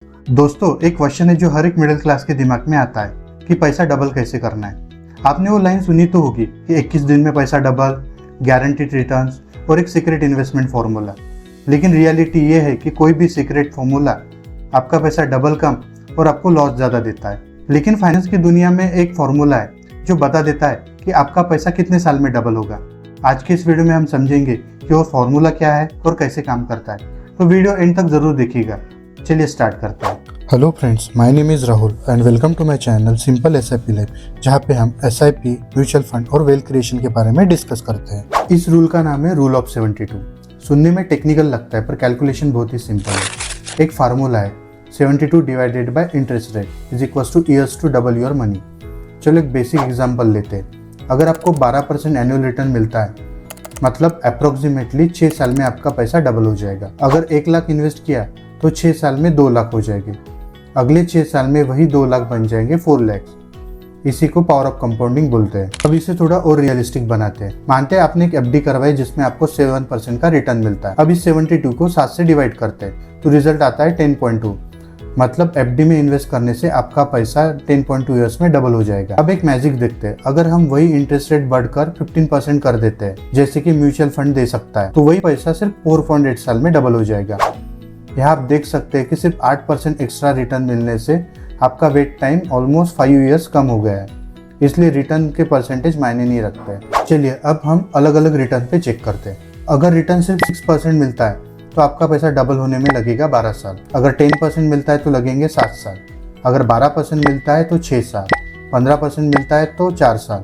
दोस्तों, एक क्वेश्चन है जो हर एक मिडिल क्लास के दिमाग में आता है कि पैसा डबल कैसे करना है। आपने वो लाइन सुनी तो होगी कि 21 दिन में पैसा डबल, गारंटीड रिटर्न्स और एक सीक्रेट इन्वेस्टमेंट फॉर्मूला। लेकिन रियलिटी ये है कि कोई भी सीक्रेट फॉर्मूला आपका पैसा डबल कम और आपको लॉस ज़्यादा देता है। लेकिन फाइनेंस की दुनिया में एक फॉर्मूला है जो बता देता है कि आपका पैसा कितने साल में डबल होगा। आज के इस वीडियो में हम समझेंगे कि वो फॉर्मूला क्या है और कैसे काम करता है, तो वीडियो एंड तक ज़रूर देखिएगा। चलिए स्टार्ट करते हैं। Hello friends, my name is Rahul and welcome to my channel simple SIP life, जहां पे हम एसआईपी, म्यूचुअल फंड और वेल्थ क्रिएशन के बारे में डिस्कस करते हैं। इस रूल का नाम है रूल ऑफ 72। सुनने में टेक्निकल लगता है पर कैलकुलेशन बहुत ही सिंपल है। एक फार्मूला है 72 divided by interest rate is equals to years to double your money. चलो एक बेसिक एग्जांपल लेते हैं। अगर आपको 12% एनुअल रिटर्न मिलता है, मतलब अप्रोक्सीमेटली 6 साल में आपका पैसा डबल हो जाएगा। अगर 1 लाख इन्वेस्ट किया तो 6 साल में 2 लाख हो जाएंगे। अगले 6 साल में वही 2 लाख बन जाएंगे 4 लाख। इसी को पावर ऑफ कंपाउंडिंग बोलते हैं। अब इसे थोड़ा और रियलिस्टिक बनाते हैं। मानते हैं आपने एक एफडी करवाई जिसमें आपको 7% का रिटर्न मिलता है। अब इस 72 को 7 से डिवाइड करते हैं तो रिजल्ट आता है 10.2। मतलब एफडी में इन्वेस्ट करने से आपका पैसा 10.2 ईयर्स में डबल हो जाएगा। अब एक मैजिक देखते हैं। अगर हम वही इंटरेस्ट रेट बढ़कर 15% कर देते हैं, जैसे कि म्यूचुअल फंड दे सकता है, तो वही पैसा सिर्फ 4.8 साल में डबल हो जाएगा। यहाँ आप देख सकते हैं कि सिर्फ 8% एक्स्ट्रा रिटर्न मिलने से आपका वेट टाइम ऑलमोस्ट 5 ईयर्स कम हो गया है। इसलिए रिटर्न के परसेंटेज मायने नहीं रखते हैं। चलिए अब हम अलग अलग रिटर्न पे चेक करते हैं। अगर रिटर्न सिर्फ 6% मिलता है तो आपका पैसा डबल होने में लगेगा 12 साल। अगर 10% मिलता है तो लगेंगे 7 साल। अगर 12% मिलता है तो 6 साल। 15% मिलता है तो 4 साल।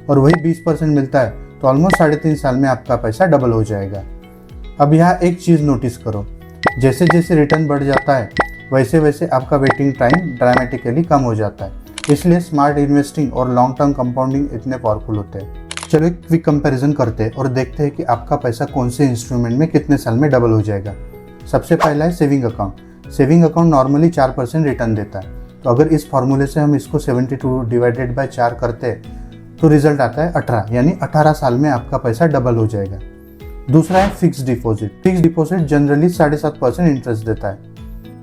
और वही 20% मिलता है तो ऑलमोस्ट 3.5 साल में आपका पैसा डबल हो जाएगा। अब यहाँ एक चीज़ नोटिस करो, जैसे जैसे रिटर्न बढ़ जाता है वैसे वैसे आपका वेटिंग टाइम ड्रामेटिकली कम हो जाता है। इसलिए स्मार्ट इन्वेस्टिंग और लॉन्ग टर्म कंपाउंडिंग इतने पावरफुल होते हैं। चलो एक क्विक कंपैरिजन करते हैं और देखते हैं कि आपका पैसा कौन से इंस्ट्रूमेंट में कितने साल में डबल हो जाएगा। सबसे पहला है saving account. Saving account normally 4% return देता है। तो अगर इस फॉर्मूले से हम इसको 72 डिवाइडेड बाय 4 करते हैं तो रिजल्ट आता है 18, यानी 18 साल में आपका पैसा डबल हो जाएगा। दूसरा है fix deposit. Fix deposit generally 7.5% interest देता है,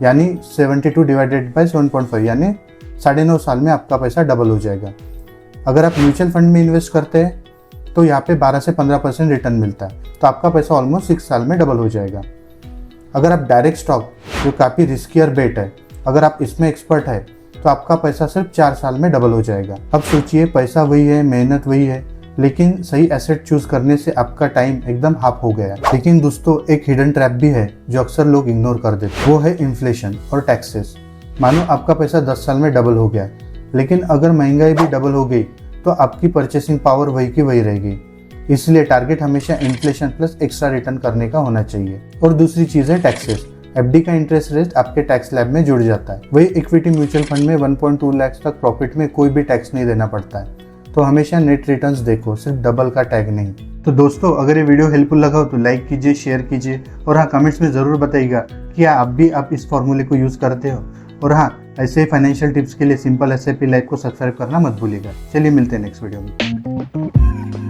यानी 72 डिवाइडेड बाय 7.5, यानी 9.5 साल में आपका पैसा डबल हो जाएगा। अगर आप म्यूचुअल फंड में इन्वेस्ट करते हैं तो यहाँ पे 12 से 15% रिटर्न मिलता है, तो आपका पैसा ऑलमोस्ट 6 साल में डबल हो जाएगा। अगर आप डायरेक्ट स्टॉक, जो काफ़ी रिस्कियर बेट है, अगर आप इसमें एक्सपर्ट है तो आपका पैसा सिर्फ 4 साल में डबल हो जाएगा। अब सोचिए, पैसा वही है, मेहनत वही है, लेकिन सही एसेट चूज करने से आपका टाइम एकदम हाफ हो गया। लेकिन दोस्तों, एक हिडन ट्रैप भी है जो अक्सर लोग इग्नोर कर देते, वो है इन्फ्लेशन और टैक्सेस। मानो आपका पैसा 10 साल में डबल हो गया, लेकिन अगर महंगाई भी डबल हो गई तो आपकी परचेसिंग पावर वही की वही रहेगी। इसलिए टारगेट हमेशा इन्फ्लेशन प्लस एक्स्ट्रा रिटर्न करने का होना चाहिए। और दूसरी चीज है टैक्सेस। एफडी का इंटरेस्ट रेट आपके टैक्स स्लैब में जुड़ जाता है। वही इक्विटी म्यूचुअल फंड में 1.2 लाख तक प्रॉफिट में कोई भी टैक्स नहीं देना पड़ता है। तो हमेशा नेट रिटर्न्स देखो, सिर्फ डबल का टैग नहीं। तो दोस्तों, अगर ये वीडियो हेल्पफुल लगा हो तो लाइक कीजिए, शेयर कीजिए और हाँ, कमेंट्स में ज़रूर बताइएगा कि आप इस फॉर्मूले को यूज़ करते हो। और हाँ, ऐसे फाइनेंशियल टिप्स के लिए सिंपल एसआईपी लाइफ को सब्सक्राइब करना मत भूलिएगा। चलिए मिलते हैं नेक्स्ट वीडियो में।